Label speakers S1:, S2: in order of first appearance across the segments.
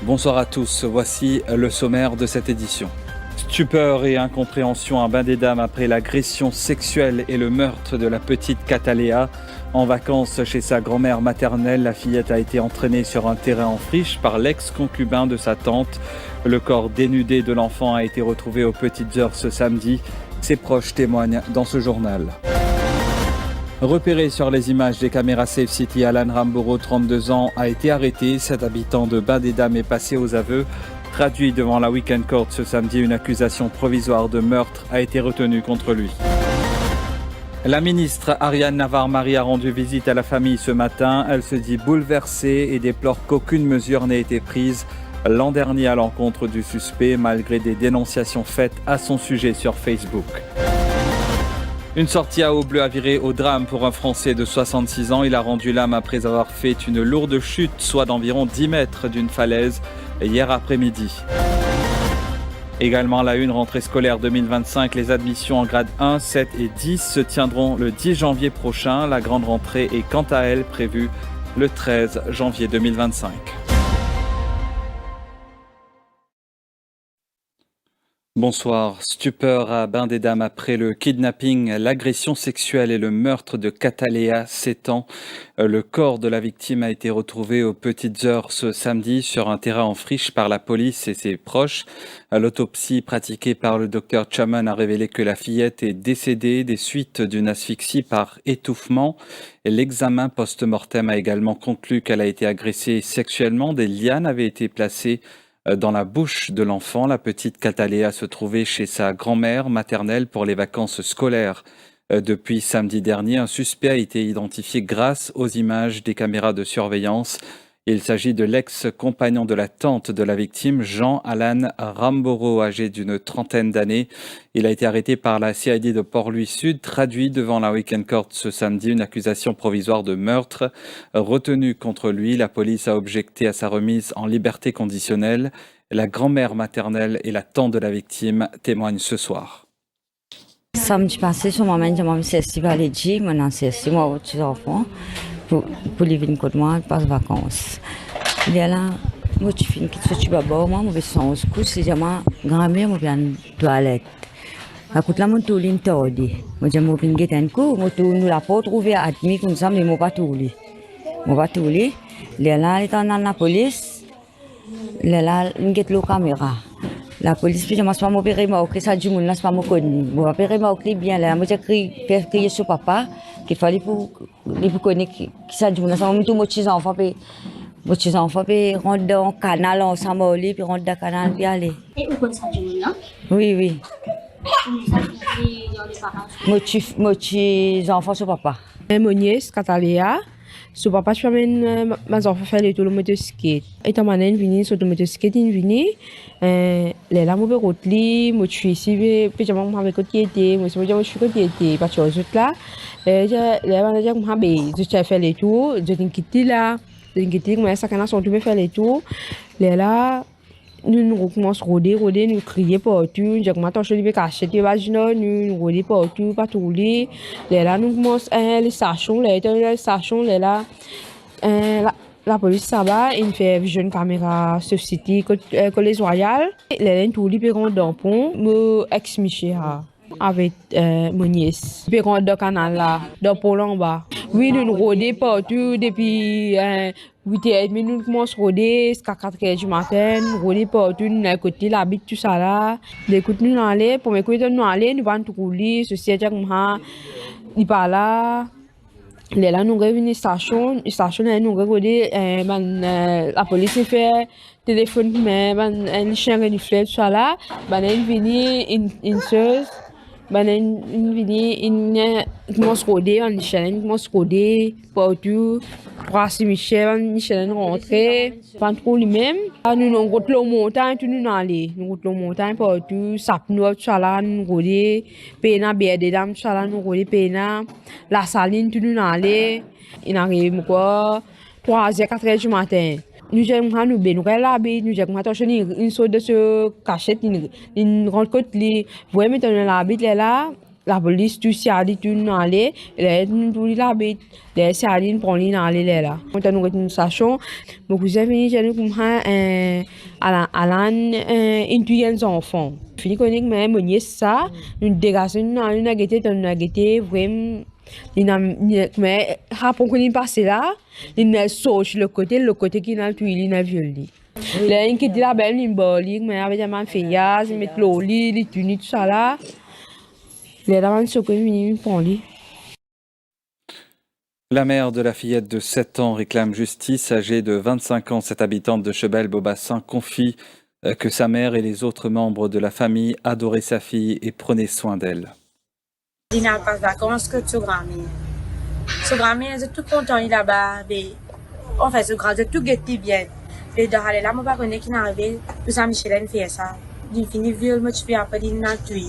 S1: Bonsoir à tous, voici le sommaire de cette édition. Stupeur et incompréhension à bain des dames après l'agression sexuelle et le meurtre de la petite Cataléa. En vacances chez sa grand-mère maternelle, la fillette a été entraînée sur un terrain en friche par l'ex-concubin de sa tante. Le corps dénudé de l'enfant a été retrouvé aux petites heures ce samedi. Ses proches témoignent dans ce journal. Repéré sur les images des caméras Safe City, Alan Ramboro, 32 ans, a été arrêté. Cet habitant de Bain des Dames est passé aux aveux. Traduit devant la Weekend Court ce samedi, une accusation provisoire de meurtre a été retenue contre lui. La ministre Ariane Navarre-Marie a rendu visite à la famille ce matin. Elle se dit bouleversée et déplore qu'aucune mesure n'ait été prise l'an dernier à l'encontre du suspect, malgré des dénonciations faites à son sujet sur Facebook. Une sortie à eau bleue a viré au drame pour un Français de 66 ans. Il a rendu l'âme après avoir fait une lourde chute, soit d'environ 10 mètres d'une falaise, hier après-midi. Également à la une, rentrée scolaire 2025, les admissions en grade 1, 7 et 10 se tiendront le 10 janvier prochain. La grande rentrée est quant à elle prévue le 13 janvier 2025. Bonsoir. Stupeur à Bain des Dames après le kidnapping, l'agression sexuelle et le meurtre de Cataléa, 7 ans. Le corps de la victime a été retrouvé aux petites heures ce samedi sur un terrain en friche par la police et ses proches. L'autopsie pratiquée par le docteur Chaman a révélé que la fillette est décédée des suites d'une asphyxie par étouffement. L'examen post-mortem a également conclu qu'elle a été agressée sexuellement. Des lianes avaient été placées dans la bouche de l'enfant. La petite Cataléa se trouvait chez sa grand-mère maternelle pour les vacances scolaires. Depuis samedi dernier, un suspect a été identifié grâce aux images des caméras de surveillance. Il s'agit de l'ex-compagnon de la tante de la victime, Jean-Alan Ramboro, âgé d'une trentaine d'années. Il a été arrêté par la CID de Port-Louis Sud, traduit devant la Weekend Court ce samedi, une accusation provisoire de meurtre retenue contre lui. La police a objecté à sa remise en liberté conditionnelle. La grand-mère maternelle et la tante de la victime témoignent ce soir.
S2: Samedi passé, son maman, j'ai sorti par les dix, maintenant c'est moi, aux petits enfants. Pour les venir contre moi, pas de vacances. Il y a là, moi, tu finis que tu vas boire, moi, je vais sans au secours, si j'ai ma grand-mère, je vais à la toilette. À côté là, je vais tordé. Moi, je vais guetter un coup, nous la pas trouvé à demi, comme ça, mais je ne vais pas tourner. Je ne vais pas tourner. Il y a là, il est dans la police. Il y a là, il y a la caméra. La police, puis je ne vais pas m'opérer, mais ça du monde, là, c'est pas mon connu. Je vais opérer, mais bien là. Moi, j'ai crié sur papa, qu'il fallait pour connaître qui ça du monde. Ça m'a mis tous mes petits enfants, puis rentrent dans le canal ensemble, puis rentrent dans le canal, puis aller.
S3: Et vous connaissez ça du monde, non?
S2: Oui, oui. Mes petits enfants sur papa.
S4: Mon nièce, Cataléa, son papa, je amène mes enfants faire le tour de motoskate. Et quand je suis venue sur le motoskate, je suis venue. Les là, je vais rentrer, je suis ici, puis je vais côté été, je suis côté été, parce que je suis là. Je suis fait le tour, je suis quitté là, je suis quitté, mais ça, quand on sont faire le tour, les là. Nous commençons à rôder, nous crier partout. J'ai commencé à me cacher des vaginaux, nous rôder partout. Là, nous commençons les sachons, là. La police, ça va, il fait une caméra sur City, Collège Royal. Là, tout le monde dans le pont, me ex-miché avec mon nièce. Puis on dans le canal là, dans le pont en bas. Oui, nous rôder partout depuis 8h30, nous commençons à rôder jusqu'à 4h du matin, nous rôder partout, nous à côté la bite tout ça là. Écoute, nous aller, pour m'écouter nous aller, nous allons tout rouler, ceci est comme ça, il pas là. Là, nous revenons à la station, nous regardons, la police fait téléphone, mais les chiens qui font tout ça là, ils viennent une chose. Ils commencent à rôder, ils commencent à rôder partout. Pour Michel rentrer, pas trop lui-même. Nous avons la montagne, nous allons. Nous avons la montagne partout, Sapno, tout ça là, nous rôder. Pena, Baie des Dames, tout ça là, nous rôder. Pena, la saline, nous allons. Il arrive quoi? 3h, 4h du matin. Nous avons nous l'habit, nous avons une sorte de cachette, une grande côte, vous voyez maintenant l'habit là, la police tu si ali tu n'allez les tu la bête les si ali pour lui n'aller là on t'a nous une station mon cousin fini j'ai nous comme Alan intuition enfant fini connaît mais mon ça une dégagation une agité vraiment mais rapport qu'on est passé là il est sur le côté qui n'a tu il n'a violé là une qui dit la belle symbolique mais avec des man feias mettre l'oli les tunis tout ça là les dames sont connues pour lui.
S1: La mère de la fillette de 7 ans réclame justice. Âgée de 25 ans, cette habitante de Chebel-Beaubassin confie que sa mère et les autres membres de la famille adoraient sa fille et prenaient soin d'elle.
S3: Dina passe vacances que tu grand-mère. Ce grand-mère, est tout content, il là-bas. En fait, ce grand, tout guetté bien. Et de aller là, mon papa connaît qui n'arrive, tout ça, Michelin fait ça. Il finit viol, moi, tu fais après, il n'a tué.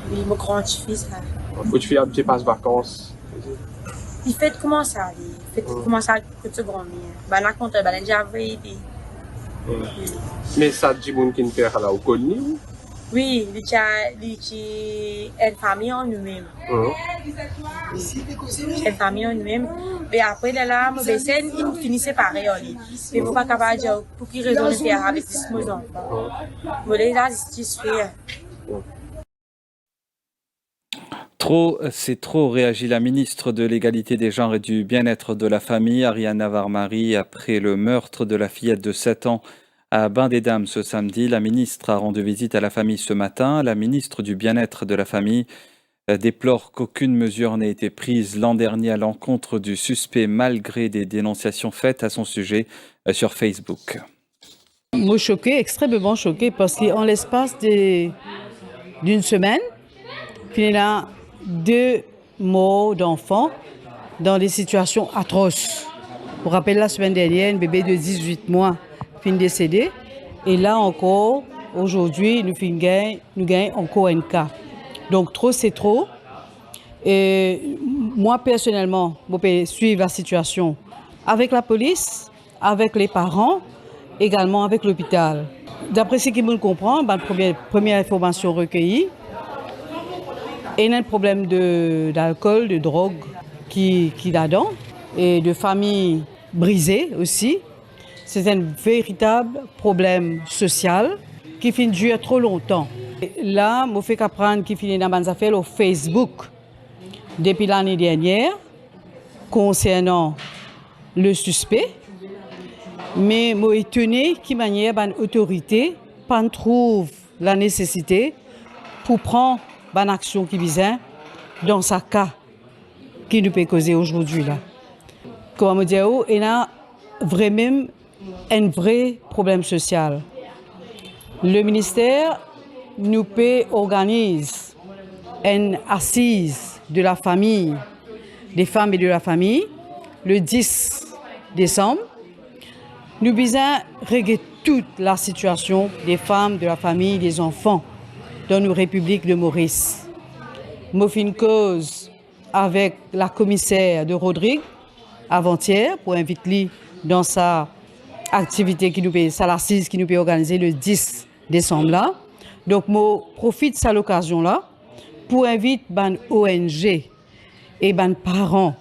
S3: Oui, mon grand-fils, là.
S5: Où tu fais un petit passe-vacances?
S3: Il fait comment ça, il fait comment ça que tu grand-mère. Ben, là, quand tu as déjà vu,
S5: Mais ça dit moun qui ne fait là au connu?
S3: oui, il y a une famille en nous-mêmes. Une famille en nous-mêmes. Et après, là, mon baiser, il finit séparé. Mais vous pas capable de dire pour qui raison de faire avec ce mes enfants. Mais là, justice fait.
S1: Trop, c'est trop, réagit la ministre de l'Égalité des genres et du bien-être de la famille, Ariana Varmari, après le meurtre de la fillette de 7 ans à Bain-des-Dames ce samedi. La ministre a rendu visite à la famille ce matin. La ministre du bien-être de la famille déplore qu'aucune mesure n'ait été prise l'an dernier à l'encontre du suspect malgré des dénonciations faites à son sujet sur Facebook.
S6: Moi choquée, extrêmement choquée, parce qu'en l'espace d'une semaine, il y a 2 morts d'enfants dans des situations atroces. Pour rappel, la semaine dernière, un bébé de 18 mois fin décédé. Et là encore, aujourd'hui, nous gagnons encore un cas. Donc trop, c'est trop. Et moi, personnellement, je peux suivre la situation avec la police, avec les parents, également avec l'hôpital. D'après ce qu'ils me comprennent, première information recueillie, il y a un problème d'alcool, de drogue qui là-dedans, et de famille brisée aussi. C'est un véritable problème social qui finit de durer trop longtemps. Et là, je fais apprendre qu'il finit dans mes affaires au Facebook depuis l'année dernière concernant le suspect. Mais je suis étonné de manière l'autorité ne trouve la nécessité pour prendre une action qui vise dans ce cas qui nous peut causer aujourd'hui. Comme je dis, il y a vraiment un vrai problème social. Le ministère nous peut organiser une assise de la famille, des femmes et de la famille, le 10 décembre. Nous visons régler toute la situation des femmes, de la famille, des enfants dans nos républiques de Maurice. Nous fait une cause avec la commissaire de Rodrigue avant-hier pour inviter dans sa activité qui nous peut, sa assise qui nous peut organiser le 10 décembre là. Donc, je profite de cette occasion-là pour inviter les ONG et les parents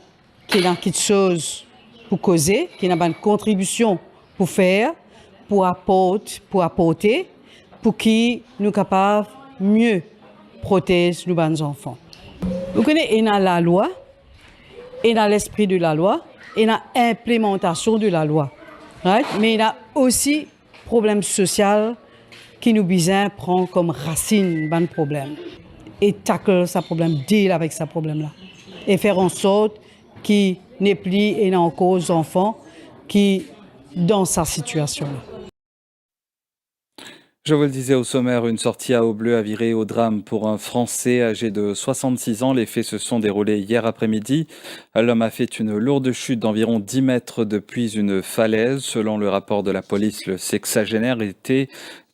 S6: qui ont quelque chose pour causer, qui ont une contribution pour faire, pour apporter, pour qu'ils nous capables mieux protéger nos enfants. Vous connaissez, il y a la loi, il y a l'esprit de la loi, il y a l'implémentation de la loi. Right? Mais il y a aussi problème social qui nous besoin prendre comme racine le problème. Et tackle ce problème, deal avec ce problème-là. Et faire en sorte qu'il n'y ait plus et encore des enfants qui dans sa situation-là.
S1: Je vous le disais au sommaire, une sortie à Eau-Bleue a viré au drame pour un Français âgé de 66 ans. Les faits se sont déroulés hier après-midi. L'homme a fait une lourde chute d'environ 10 mètres depuis une falaise. Selon le rapport de la police, le sexagénaire était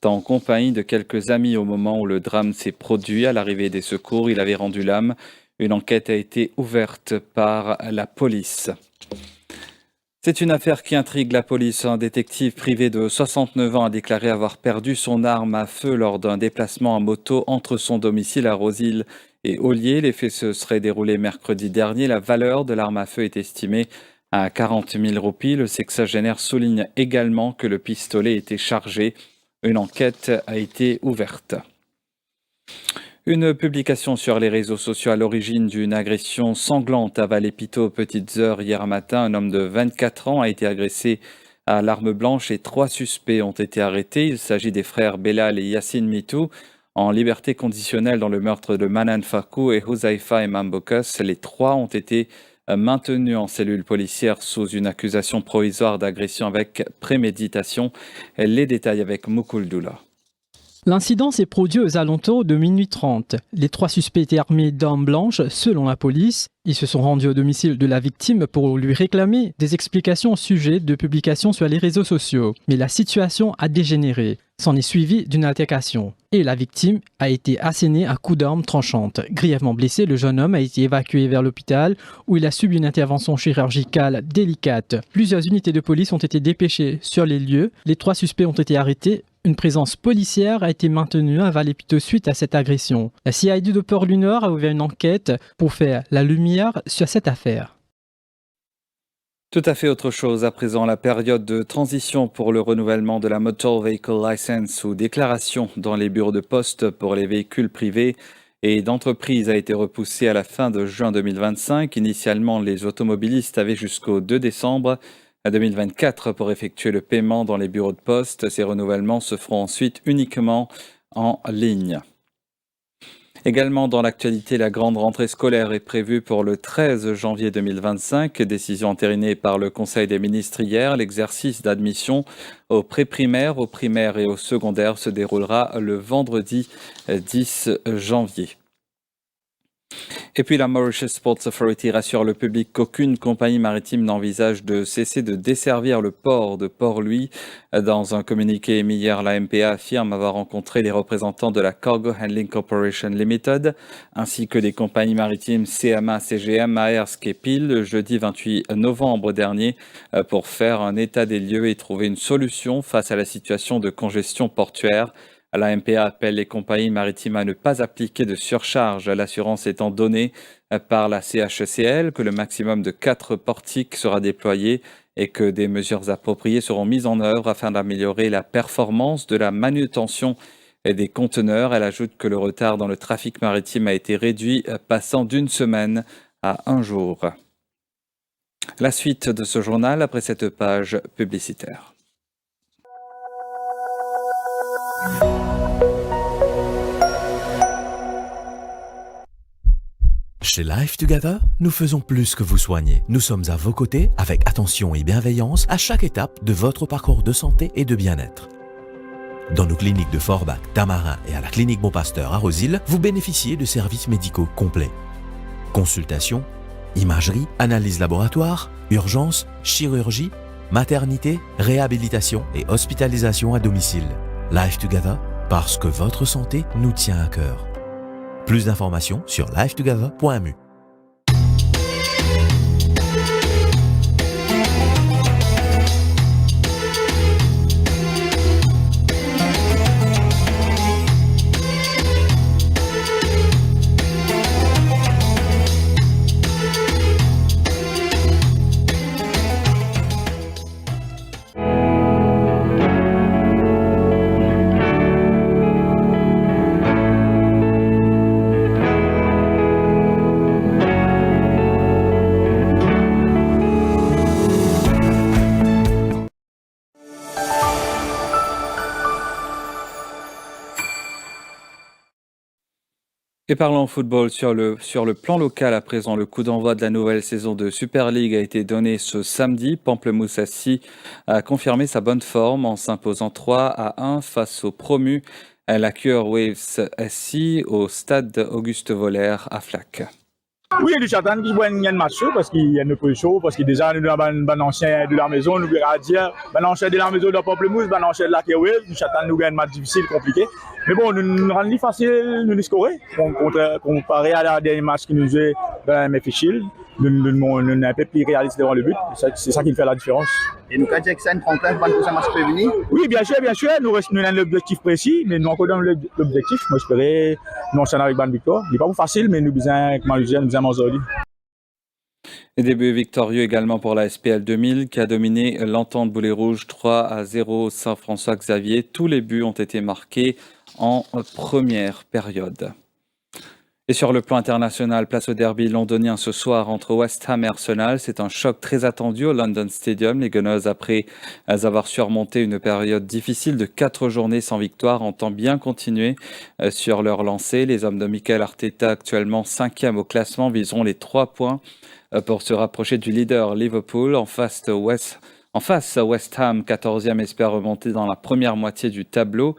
S1: en compagnie de quelques amis au moment où le drame s'est produit. À l'arrivée des secours, il avait rendu l'âme. Une enquête a été ouverte par la police. C'est une affaire qui intrigue la police. Un détective privé de 69 ans a déclaré avoir perdu son arme à feu lors d'un déplacement en moto entre son domicile à Rosil et Ollier. Les faits se seraient déroulés mercredi dernier. La valeur de l'arme à feu est estimée à 40 000 roupies. Le sexagénaire souligne également que le pistolet était chargé. Une enquête a été ouverte. Une publication sur les réseaux sociaux à l'origine d'une agression sanglante à Vallée-Piteau aux petites heures hier matin. Un homme de 24 ans a été agressé à l'arme blanche et 3 suspects ont été arrêtés. Il s'agit des frères Belal et Yassine Mitou, en liberté conditionnelle dans le meurtre de Manan Fakou et Huzaifa Imambokas. Les 3 ont été maintenus en cellule policière sous une accusation provisoire d'agression avec préméditation. Les détails avec Moukoul Doula.
S7: L'incident s'est produit aux alentours de minuit 30. Les 3 suspects étaient armés d'armes blanches, selon la police. Ils se sont rendus au domicile de la victime pour lui réclamer des explications au sujet de publications sur les réseaux sociaux. Mais la situation a dégénéré. S'en est suivi d'une altercation. Et la victime a été assénée à coups d'armes tranchantes. Grièvement blessé, le jeune homme a été évacué vers l'hôpital où il a subi une intervention chirurgicale délicate. Plusieurs unités de police ont été dépêchées sur les lieux. Les 3 suspects ont été arrêtés. Une présence policière a été maintenue à Vallée-Piteau suite à cette agression. La CID de Port-du-Nord a ouvert une enquête pour faire la lumière sur cette affaire.
S1: Tout à fait autre chose à présent, la période de transition pour le renouvellement de la Motor Vehicle License ou déclaration dans les bureaux de poste pour les véhicules privés et d'entreprise a été repoussée à la fin de juin 2025. Initialement, les automobilistes avaient jusqu'au 2 décembre 2024 pour effectuer le paiement dans les bureaux de poste. Ces renouvellements se feront ensuite uniquement en ligne. Également dans l'actualité, la grande rentrée scolaire est prévue pour le 13 janvier 2025. Décision entérinée par le Conseil des ministres hier. L'exercice d'admission aux pré-primaires, aux primaires et aux secondaires se déroulera le vendredi 10 janvier. Et puis la Mauritius Ports Authority rassure le public qu'aucune compagnie maritime n'envisage de cesser de desservir le port de Port-Louis. Dans un communiqué émis hier, la MPA affirme avoir rencontré les représentants de la Cargo Handling Corporation Limited ainsi que des compagnies maritimes CMA, CGM, Maersk et Peel le jeudi 28 novembre dernier pour faire un état des lieux et trouver une solution face à la situation de congestion portuaire. La MPA appelle les compagnies maritimes à ne pas appliquer de surcharge, l'assurance étant donnée par la CHCL que le maximum de 4 portiques sera déployé et que des mesures appropriées seront mises en œuvre afin d'améliorer la performance de la manutention des conteneurs. Elle ajoute que le retard dans le trafic maritime a été réduit, passant d'1 semaine à 1 jour. La suite de ce journal après cette page publicitaire.
S8: Chez Life Together, nous faisons plus que vous soigner. Nous sommes à vos côtés avec attention et bienveillance à chaque étape de votre parcours de santé et de bien-être. Dans nos cliniques de Forbach, Tamarin et à la clinique Bon Pasteur à Rosil, vous bénéficiez de services médicaux complets. Consultation, imagerie, analyse laboratoire, urgence, chirurgie, maternité, réhabilitation et hospitalisation à domicile. Life Together, parce que votre santé nous tient à cœur. Plus d'informations sur lifetogether.mu.
S1: Et parlons football sur le plan local à présent. Le coup d'envoi de la nouvelle saison de Super League a été donné ce samedi. Pamplemousse Assy a confirmé sa bonne forme en s'imposant 3-1 face au promu la Cure Waves Assy au stade Auguste Voller à Flac.
S9: Oui, du Chatan qui voit un match chaud parce qu'il y a une position, parce que déjà nous avons un ancien de la maison, nous verrons dire, un ancien de la maison de Pamplemousse, un ancien de la Cure Waves, du Chatan nous gagne un match difficile, compliqué. Mais bon, nous rendons facile, nous nous scorer, comparé à la dernière match qui nous jouait dans la MF Shield. nous un peu plus réaliste devant le but. C'est ça qui fait la différence.
S10: Et nous, quand Jackson, Franklin, pour ça match peut venir?
S9: Oui, bien sûr. Nous avons l'objectif précis, mais nous encore dans l'objectif. Moi, j'espérais nous enchaîner avec bonne victoire. Il n'est pas facile, mais nous besoin, comme je disais, nous besoin aujourd'hui.
S1: Et début victorieux également pour la SPL 2000 qui a dominé l'Entente Boulet Rouge 3-0 Saint-François-Xavier. Tous les buts ont été marqués en première période. Et sur le plan international, place au derby londonien ce soir entre West Ham et Arsenal. C'est un choc très attendu au London Stadium. Les Gunners, après avoir surmonté une période difficile de 4 journées sans victoire, entendent bien continuer sur leur lancée. Les hommes de Mikel Arteta, actuellement 5e au classement, viseront les 3 points pour se rapprocher du leader Liverpool. En face, West Ham, 14e, espère remonter dans la première moitié du tableau.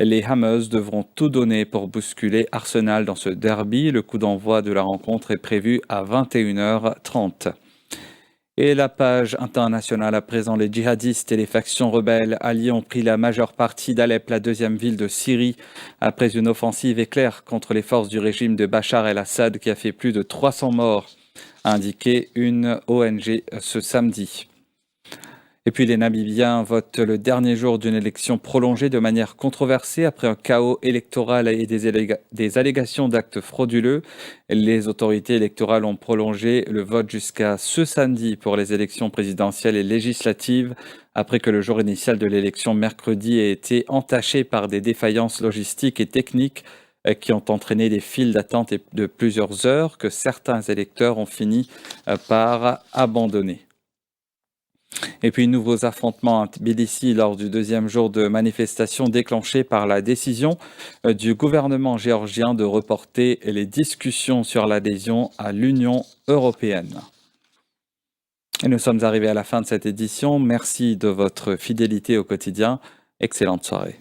S1: Les Hammers devront tout donner pour bousculer Arsenal dans ce derby. Le coup d'envoi de la rencontre est prévu à 21h30. Et la page internationale à présent, les djihadistes et les factions rebelles alliées ont pris la majeure partie d'Alep, la deuxième ville de Syrie, après une offensive éclair contre les forces du régime de Bachar el-Assad qui a fait plus de 300 morts, a indiqué une ONG ce samedi. Et puis les Namibiens votent le dernier jour d'une élection prolongée de manière controversée après un chaos électoral et des allégations d'actes frauduleux. Les autorités électorales ont prolongé le vote jusqu'à ce samedi pour les élections présidentielles et législatives, après que le jour initial de l'élection mercredi ait été entaché par des défaillances logistiques et techniques qui ont entraîné des files d'attente de plusieurs heures que certains électeurs ont fini par abandonner. Et puis, nouveaux affrontements à Tbilissi lors du deuxième jour de manifestation déclenchés par la décision du gouvernement géorgien de reporter les discussions sur l'adhésion à l'Union européenne. Et nous sommes arrivés à la fin de cette édition. Merci de votre fidélité au quotidien. Excellente soirée.